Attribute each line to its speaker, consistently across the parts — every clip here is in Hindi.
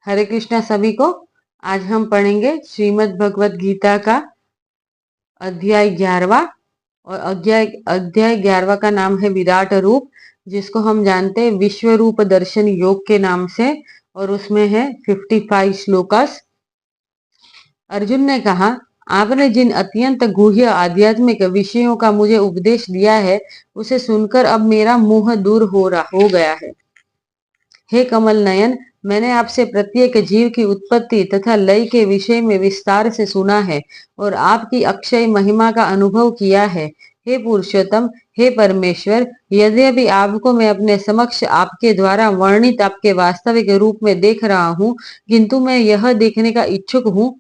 Speaker 1: हरे कृष्णा सभी को। आज हम पढ़ेंगे श्रीमद् भगवत गीता का अध्याय 11वां। और अध्याय 11वां का नाम है विराट रूप, जिसको हम जानते हैं विश्व रूप दर्शन योग के नाम से। और उसमें है 55 श्लोकास। अर्जुन ने कहा, आपने जिन अत्यंत गुह्य आध्यात्मिक विषयों का मुझे उपदेश दिया है, उसे सुनकर अब मेरा मोह दूर हो गया है। हे कमल नयन, मैंने आपसे प्रत्येक जीव की उत्पत्ति तथा लय के विषय में विस्तार से सुना है और आपकी अक्षय महिमा का अनुभव किया है। हे पुरुषोत्तम, हे परमेश्वर, यद्यपि आपको मैं अपने समक्ष आपके द्वारा वर्णित आपके वास्तविक रूप में देख रहा हूँ, किंतु मैं यह देखने का इच्छुक हूँ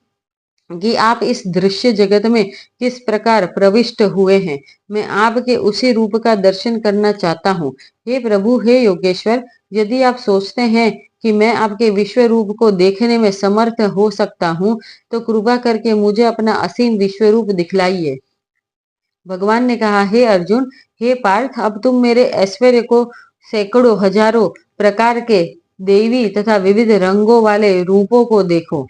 Speaker 1: कि आप इस दृश्य जगत में किस प्रकार प्रविष्ट हुए हैं। मैं आपके उसी रूप का दर्शन करना चाहता हूँ। हे प्रभु, हे योगेश्वर, यदि आप सोचते हैं कि मैं आपके विश्व रूप को देखने में समर्थ हो सकता हूँ, तो कृपा करके मुझे अपना असीम विश्व रूप दिखलाइए। भगवान ने कहा, हे अर्जुन, हे पार्थ, अब तुम मेरे ऐश्वर्य को सैकड़ों हजारों प्रकार के देवी तथा विविध रंगों वाले रूपों को देखो।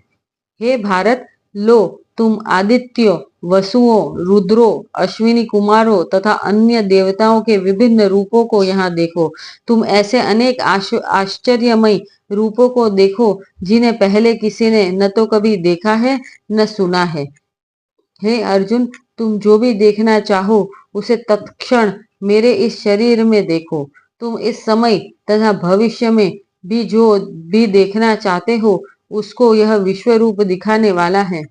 Speaker 1: हे भारत, लो, तुम आदित्यों, वसुओं, रुद्रों, अश्विनी कुमारों तथा अन्य देवताओं के विभिन्न रूपों को यहाँ देखो। तुम ऐसे अनेक आश्चर्यमय रूपों को देखो जिन्हें पहले किसी ने न तो कभी देखा है न सुना है। हे अर्जुन, तुम जो भी देखना चाहो उसे तत्क्षण मेरे इस शरीर में देखो। तुम इस समय तथा भविष्य में भी जो भी देखना चाहते हो, उसको यह विश्व रूप दिखाने वाला है।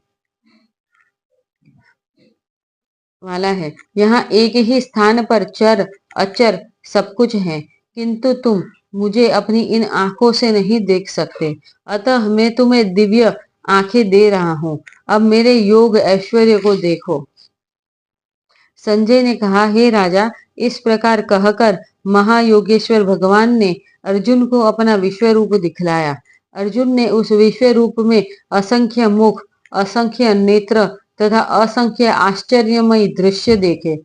Speaker 1: यहाँ एक ही स्थान पर चर अचर सब कुछ है, किंतु तुम मुझे अपनी इन आंखों से नहीं देख सकते। अतः मैं तुम्हें दिव्य आंखें दे रहा हूँ। अब मेरे योग ऐश्वर्य को देखो। संजय ने कहा, हे राजा, इस प्रकार कहकर महायोगेश्वर भगवान ने अर्जुन को अपना विश्व रूप दिखलाया। अर्जुन ने उस विश्व रूप में असंख्य मुख, असंख्य नेत्र तथा असंख्य आश्चर्यमय दृश्य देखे।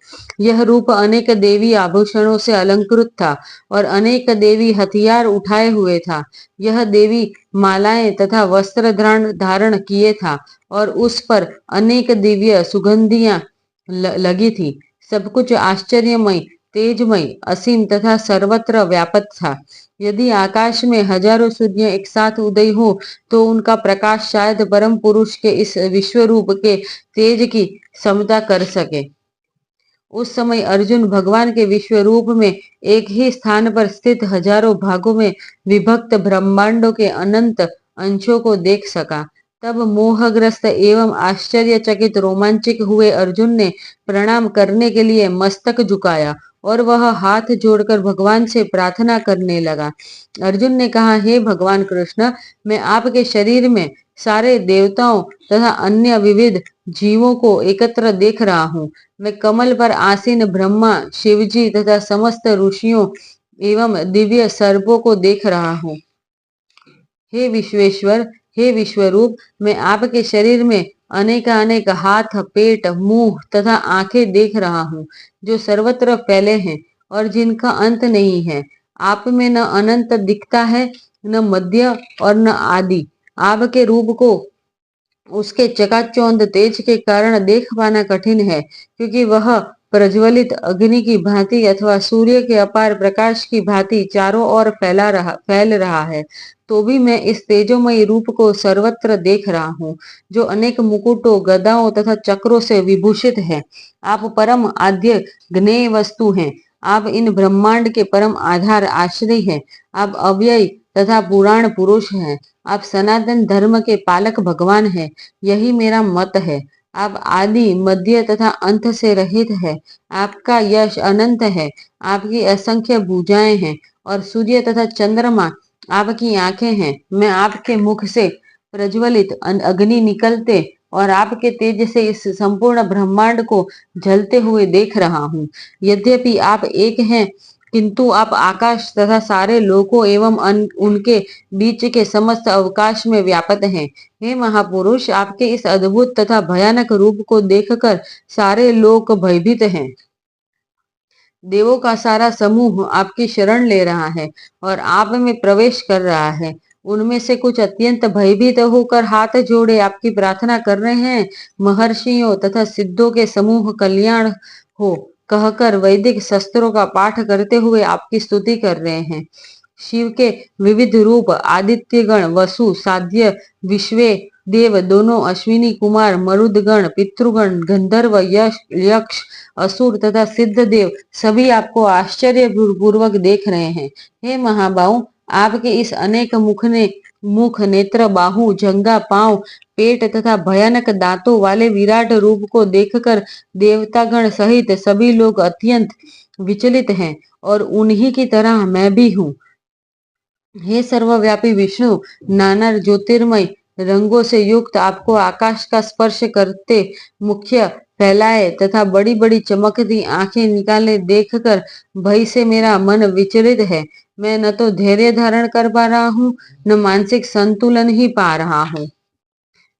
Speaker 1: यह रूप अनेक देवी आभूषणों से अलंकृत था और अनेक देवी हथियार उठाए हुए था। यह देवी मालाएं तथा वस्त्र धारण किए था और उस पर अनेक दिव्य सुगंधियां लगी थी। सब कुछ आश्चर्यमय, तेजमय, असीम तथा सर्वत्र व्यापक था। यदि आकाश में हजारों सूर्य एक साथ उदय हो, तो उनका प्रकाश शायद परम पुरुष के इस विश्व रूप के तेज की समता कर सके। उस समय अर्जुन भगवान के विश्व रूप में एक ही स्थान पर स्थित हजारों भागों में विभक्त ब्रह्मांडों के अनंत अंशों को देख सका। तब मोहग्रस्त एवं आश्चर्यचकित रोमांचित हुए अर्जुन ने प्रणाम करने के लिए मस्तक झुकाया और वह हाथ जोड़कर भगवान से प्रार्थना करने लगा। अर्जुन ने कहा, हे भगवान कृष्ण, मैं आपके शरीर में सारे देवताओं तथा अन्य विविध जीवों को एकत्र देख रहा हूँ। मैं कमल पर आसीन ब्रह्मा, शिवजी तथा समस्त ऋषियों एवं दिव्य सर्पों को देख रहा हूँ। हे विश्वेश्वर, हे विश्वरूप, मैं आपके शरीर में अनेक हाथ, पेट, मुंह तथा आंखें देख रहा हूँ, जो सर्वत्र फैले हैं और जिनका अंत नहीं है। आप में न अनंत दिखता है, न मध्य और न आदि। आपके रूप को उसके चकाचौंध तेज के कारण देख पाना कठिन है, क्योंकि वह प्रज्वलित अग्नि की भांति अथवा सूर्य के अपार प्रकाश की भांति चारों ओर फैल रहा है। तो भी मैं इस तेजोमय रूप को सर्वत्र देख रहा हूँ, जो अनेक मुकुटों, गदाओं तथा चक्रों से विभूषित है। आप परम आद्य ज्ञेय वस्तु हैं। आप इन ब्रह्मांड के परम आधार आश्रय हैं। आप अव्यय तथा पुराण पुरुष हैं। आप सनातन धर्म के पालक भगवान हैं। यही मेरा मत है। आप आदि, मध्य तथा अंत से रहित है। आपका यश अनंत है। आपकी असंख्य भुजाएं हैं और सूर्य तथा चंद्रमा आपकी आंखें हैं। मैं आपके मुख से प्रज्वलित अग्नि निकलते और आपके तेज से इस संपूर्ण ब्रह्मांड को जलते हुए देख रहा हूँ। यद्यपि आप एक हैं, किंतु आप आकाश तथा सारे लोकों एवं उनके बीच के समस्त अवकाश में व्याप्त हैं। हे महापुरुष, आपके इस अद्भुत तथा भयानक रूप को देखकर सारे लोक भयभीत हैं। देवों का सारा समूह आपकी शरण ले रहा है और आप में प्रवेश कर रहा है। उनमें से कुछ अत्यंत भयभीत होकर हाथ जोड़े आपकी प्रार्थना कर रहे हैं। महर्षियों तथा सिद्धों के समूह कल्याण हो कहकर वैदिक शस्त्रों का पाठ करते हुए आपकी स्तुति कर रहे हैं। शिव के विविध रूप आदित्यगण, वसु, साध्य, विश्वे देव, दोनों अश्विनी कुमार, मरुदगण, पितृगण, गंधर्व, यक्ष, असुर तथा सिद्ध देव सभी आपको आश्चर्य पूर्वक देख रहे हैं। हे महाबाहु, आपके इस अनेक मुख, नेत्र, बाहु, जंगा, पांव, पेट तथा भयानक दांतों वाले विराट रूप को देखकर देवतागण सहित सभी लोग अत्यंत विचलित हैं और उन्हीं की तरह मैं भी हूँ। हे सर्वव्यापी विष्णु, नाना ज्योतिर्मय रंगों से युक्त आपको आकाश का स्पर्श करते मुख्य फैलाए तथा बड़ी बड़ी चमकती आंखें निकाले देखकर भय से मेरा मन विचलित है। मैं न तो धैर्य धारण कर पा रहा हूँ, न मानसिक संतुलन ही पा रहा हूँ।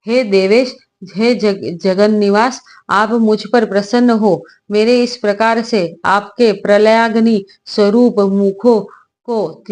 Speaker 1: हे देवेश, हे जगन निवास, आप मुझ पर प्रसन्न हो। मेरे इस प्रकार से आपके प्रलयाग्नि स्वरूप मुखों को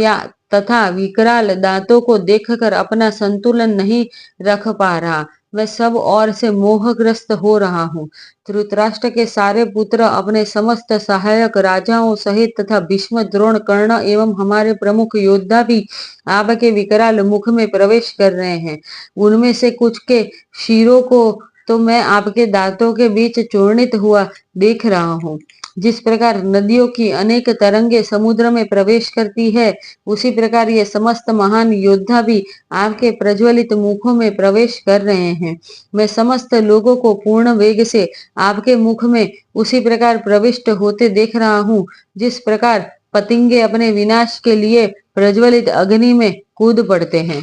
Speaker 1: तथा विकराल दांतों को देखकर अपना संतुलन नहीं रख पा रहा। मैं सब ओर से मोहग्रस्त हो रहा हूँ। धृतराष्ट्र के सारे पुत्र अपने समस्त सहायक राजाओं सहित तथा भीष्म, द्रोण, कर्ण एवं हमारे प्रमुख योद्धा भी आपके विकराल मुख में प्रवेश कर रहे हैं। उनमें से कुछ के शीरों को तो मैं आपके दांतों के बीच चूर्णित हुआ देख रहा हूँ। जिस प्रकार नदियों की अनेक तरंगे समुद्र में प्रवेश करती है, उसी प्रकार ये समस्त महान योद्धा भी आपके प्रज्वलित मुखों में प्रवेश कर रहे हैं। मैं समस्त लोगों को पूर्ण वेग से आपके मुख में उसी प्रकार प्रविष्ट होते देख रहा हूँ, जिस प्रकार पतंगे अपने विनाश के लिए प्रज्वलित अग्नि में कूद पड़ते हैं।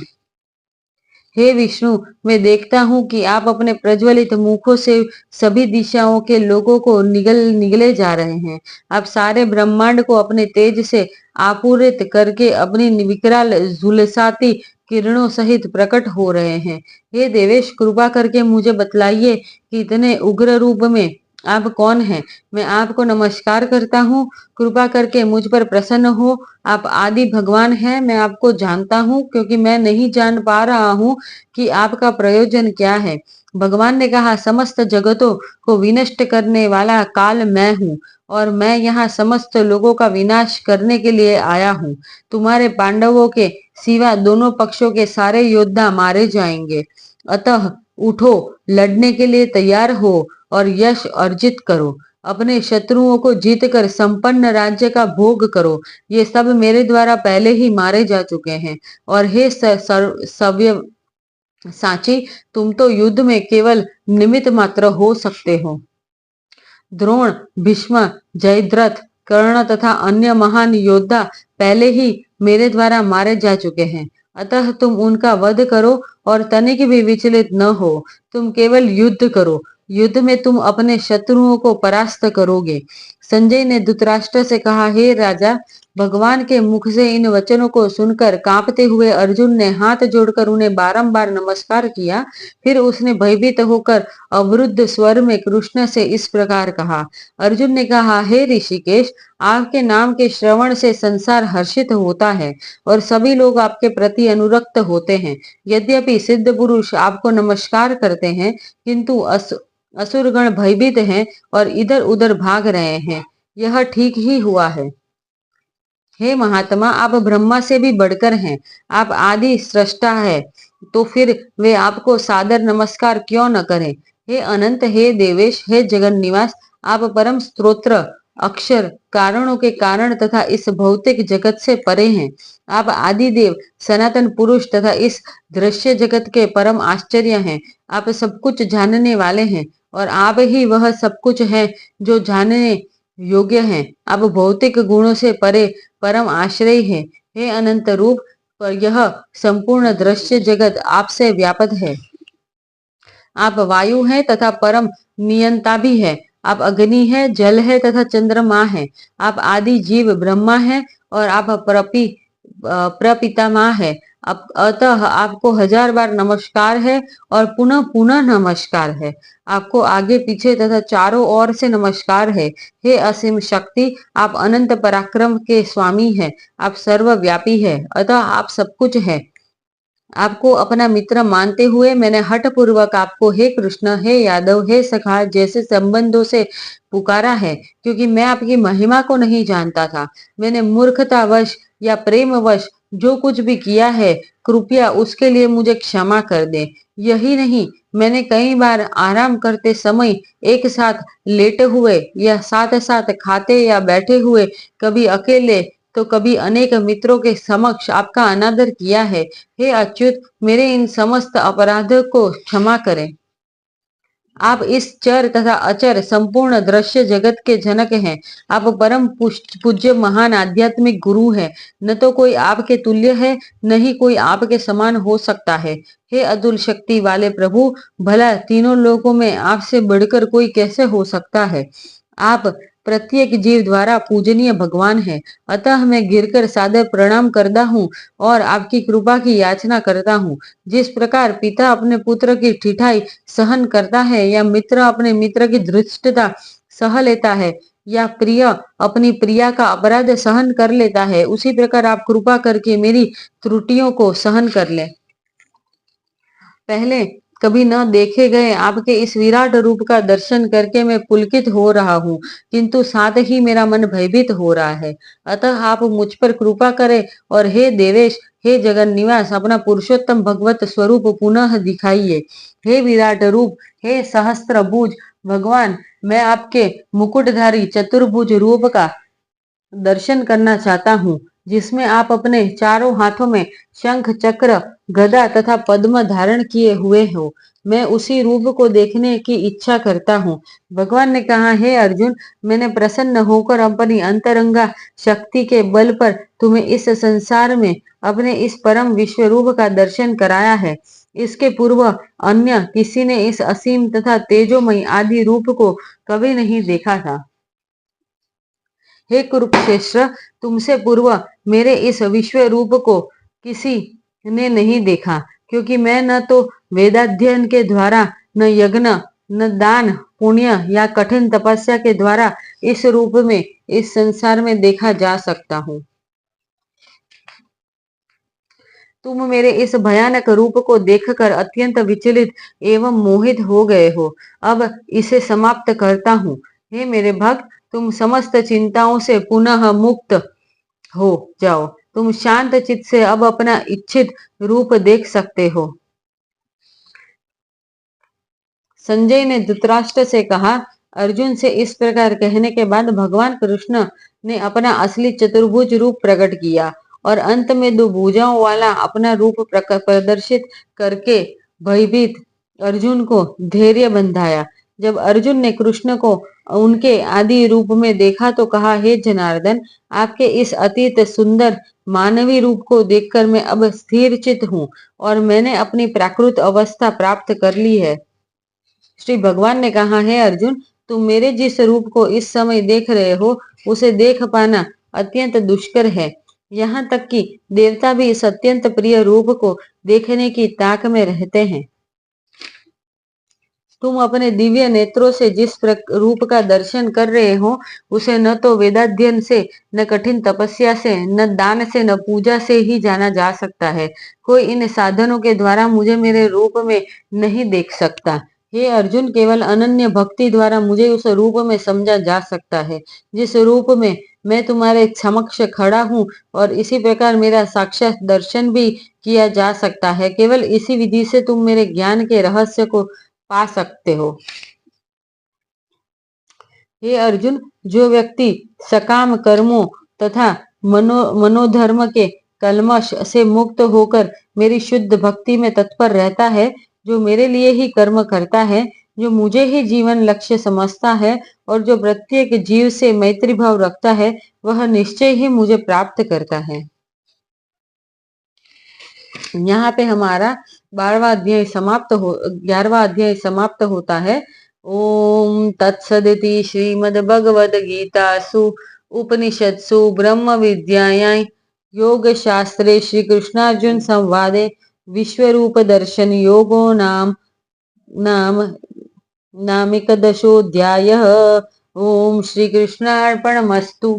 Speaker 1: हे विष्णु, मैं देखता हूँ कि आप अपने प्रज्वलित मुखों से सभी दिशाओं के लोगों को निगले जा रहे हैं। आप सारे ब्रह्मांड को अपने तेज से आपूरित करके अपनी विकराल झुलसाती किरणों सहित प्रकट हो रहे हैं। हे देवेश, कृपा करके मुझे बतलाइए कि इतने उग्र रूप में आप कौन हैं? मैं आपको नमस्कार करता हूँ। कृपा करके मुझ पर प्रसन्न हो। आप आदि भगवान हैं। मैं आपको जानता हूँ, क्योंकि मैं नहीं जान पा रहा हूँ कि आपका प्रयोजन क्या है। भगवान ने कहा, समस्त जगतों को विनष्ट करने वाला काल मैं हूँ और मैं यहाँ समस्त लोगों का विनाश करने के लिए आया हूँ। तुम्हारे पांडवों के सिवा दोनों पक्षों के सारे योद्धा मारे जाएंगे। अतः उठो, लड़ने के लिए तैयार हो और यश अर्जित करो। अपने शत्रुओं को जीतकर संपन्न राज्य का भोग करो। ये सब मेरे द्वारा पहले ही मारे जा चुके हैं। और हे सव्य साची, तुम तो युद्ध में केवल निमित्त मात्र हो सकते हो। द्रोण, भीष्म, जयद्रथ, कर्ण तथा अन्य महान योद्धा पहले ही मेरे द्वारा मारे जा चुके हैं। अतः तुम उनका वध करो और तनिक भी विचलित न हो। तुम केवल युद्ध करो। युद्ध में तुम अपने शत्रुओं को परास्त करोगे। संजय ने धृतराष्ट्र से कहा, हे राजा, भगवान के मुख से इन वचनों को सुनकर कांपते हुए अर्जुन ने हाथ जोड़कर उन्हें बारंबार नमस्कार किया। फिर उसने भयभीत होकर अवरुद्ध स्वर में कृष्ण से इस प्रकार कहा। अर्जुन ने कहा, हे ऋषिकेश, आपके नाम के श्रवण से संसार हर्षित होता है और सभी लोग आपके प्रति अनुरक्त होते हैं। यद्यपि सिद्ध पुरुष आपको नमस्कार करते हैं, किंतु असुरगण भयभीत हैं और इधर उधर भाग रहे हैं। यह ठीक ही हुआ है। हे महात्मा, आप ब्रह्मा से भी बढ़कर हैं। आप आदि सृष्टा है, तो फिर वे आपको सादर नमस्कार क्यों न करें? हे अनंत, हे देवेश, हे जगन निवास, आप परम स्तोत्र, अक्षर, कारणों के कारण तथा इस भौतिक जगत से परे हैं। आप आदि देव, सनातन पुरुष तथा इस दृश्य जगत के परम आश्चर्य हैं। आप सब कुछ जानने वाले हैं और आप ही वह सब कुछ है जो जानने योग्य हैं। आप भौतिक गुणों से परे परम आश्रय है। हे अनंत रूप, पर यह संपूर्ण दृश्य जगत आपसे व्याप्त है। आप वायु हैं तथा परम नियंता भी है। आप अग्नि है, जल है तथा चंद्रमा है। आप आदि जीव ब्रह्मा है और आप प्रपितामह है। अतः आपको हजार बार नमस्कार है और पुनः पुनः नमस्कार है। आपको आगे पीछे तथा चारों ओर से नमस्कार है। हे असीम शक्ति, आप अनंत पराक्रम के स्वामी है। आप सर्वव्यापी है, अतः आप सब कुछ है। आपको अपना मित्र मानते हुए मैंने हठ पूर्वक आपको हे कृष्ण, हे यादव, हे सखा जैसे संबंधों से पुकारा है, क्योंकि मैं आपकी महिमा को नहीं जानता था। मैंने मूर्खतावश या प्रेमवश जो कुछ भी किया है, कृपया उसके लिए मुझे क्षमा कर दे। यही नहीं, मैंने कई बार आराम करते समय एक साथ लेटे हुए या साथ साथ खाते या बैठे हुए, कभी अकेले तो कभी अनेक मित्रों के समक्ष आपका अनादर किया है। हे अच्युत, मेरे इन समस्त अपराधों को क्षमा करें। आप इस चर तथा अचर संपूर्ण दृश्य जगत के जनक हैं। आप परम पूज्य महान आध्यात्मिक गुरु हैं। न तो कोई आपके तुल्य है, न ही कोई आपके समान हो सकता है। हे अतुल शक्ति वाले प्रभु, भला तीनों लोकों में आपसे बढ़कर कोई कैसे हो सकता है। आप प्रत्येक जीव द्वारा पूजनीय भगवान है। अतः मैं गिरकर सादर प्रणाम करता हूँ और आपकी कृपा की याचना करता हूँ। जिस प्रकार पिता अपने पुत्र की ठिठाई सहन करता है या मित्र अपने मित्र की धृष्टता सह लेता है या प्रिय अपनी प्रिया का अपराध सहन कर लेता है, उसी प्रकार आप कृपा करके मेरी त्रुटियों को सहन कर ले। पहले कभी न देखे गए आपके इस विराट रूप का दर्शन करके मैं पुलकित हो रहा हूँ, किंतु साथ ही मेरा मन भयभीत हो रहा है। अतः आप मुझ पर कृपा करें और हे देवेश, हे जगन निवास, अपना पुरुषोत्तम भगवत स्वरूप पुनः दिखाइए। हे विराट रूप, हे सहस्त्र भुज भगवान, मैं आपके मुकुटधारी चतुर्भुज रूप का दर्शन करना चाहता हूँ, जिसमें आप अपने चारों हाथों में शंख चक्र गदा तथा पद्म धारण किए हुए हो। मैं उसी रूप को देखने की इच्छा करता हूँ। भगवान ने कहा, हे अर्जुन, मैंने प्रसन्न होकर अपनी अंतरंगा शक्ति के बल पर तुम्हें इस संसार में अपने इस परम विश्व रूप का दर्शन कराया है। इसके पूर्व अन्य किसी ने इस असीम तथा तेजोमय आदि रूप को कभी नहीं देखा था। हे कुरुक्षेत्र, तुमसे पूर्व मेरे इस विश्व रूप को किसी ने नहीं देखा, क्योंकि मैं न तो वेदाध्ययन के द्वारा, न यज्ञ, न दान पुण्य या कठिन तपस्या के द्वारा इस रूप में इस संसार में देखा जा सकता हूँ। तुम मेरे इस भयानक रूप को देखकर अत्यंत विचलित एवं मोहित हो गए हो। अब इसे समाप्त करता हूँ। हे मेरे भक्त, तुम समस्त चिंताओं से पुनः मुक्त हो जाओ। तुम शांत चित्त से अब अपना इच्छित रूप देख सकते हो। संजय ने धृतराष्ट्र से कहा। अर्जुन से इस प्रकार कहने के बाद भगवान कृष्ण ने अपना असली चतुर्भुज रूप प्रकट किया और अंत में दो भुजाओं वाला अपना रूप प्रदर्शित करके भयभीत अर्जुन को धैर्य बंधाया। जब अर्जुन ने कृष्ण को उनके आदि रूप में देखा तो कहा, हे जनार्दन, आपके इस अतीत सुंदर मानवी रूप को देखकर मैं अब स्थिर चित हूँ और मैंने अपनी प्राकृत अवस्था प्राप्त कर ली है। श्री भगवान ने कहा, है अर्जुन, तुम मेरे जिस रूप को इस समय देख रहे हो, उसे देख पाना अत्यंत दुष्कर है। यहाँ तक कि देवता भी इस अत्यंत प्रिय रूप को देखने की ताक में रहते हैं। तुम अपने दिव्य नेत्रों से जिस रूप का दर्शन कर रहे हो, उसे न तो वेदाध्ययन से, न कठिन तपस्या से, न दान से, न पूजा से ही जाना जा सकता है। कोई इन साधनों के द्वारा मुझे मेरे रूप में नहीं देख सकता। हे अर्जुन, केवल अनन्य भक्ति द्वारा मुझे उस रूप में समझा जा सकता है जिस रूप में मैं तुम्हारे समक्ष खड़ा हूँ, और इसी प्रकार मेरा साक्षात दर्शन भी किया जा सकता है। केवल इसी विधि से तुम मेरे ज्ञान के रहस्य को पा सकते हो। हे अर्जुन, जो व्यक्ति सकाम कर्मों तथा मनोधर्म के कल्मश से मुक्त होकर मेरी शुद्ध भक्ति में तत्पर रहता है, जो मेरे लिए ही कर्म करता है, जो मुझे ही जीवन लक्ष्य समझता है और जो प्रत्येक जीव से मैत्री भाव रखता है, वह निश्चय ही मुझे प्राप्त करता है। यहाँ पे हमारा 11वां अध्याय समाप्त होता है। ओम तत्सदिति श्रीमद्भगवद गीतासु उपनिषत्सु ब्रह्म विद्यायां योग शास्त्रे श्री कृष्णार्जुन संवादे विश्वरूप दर्शन योगो नाम नामिकदशोऽध्यायः। ओम श्री कृष्णार्पणमस्तु।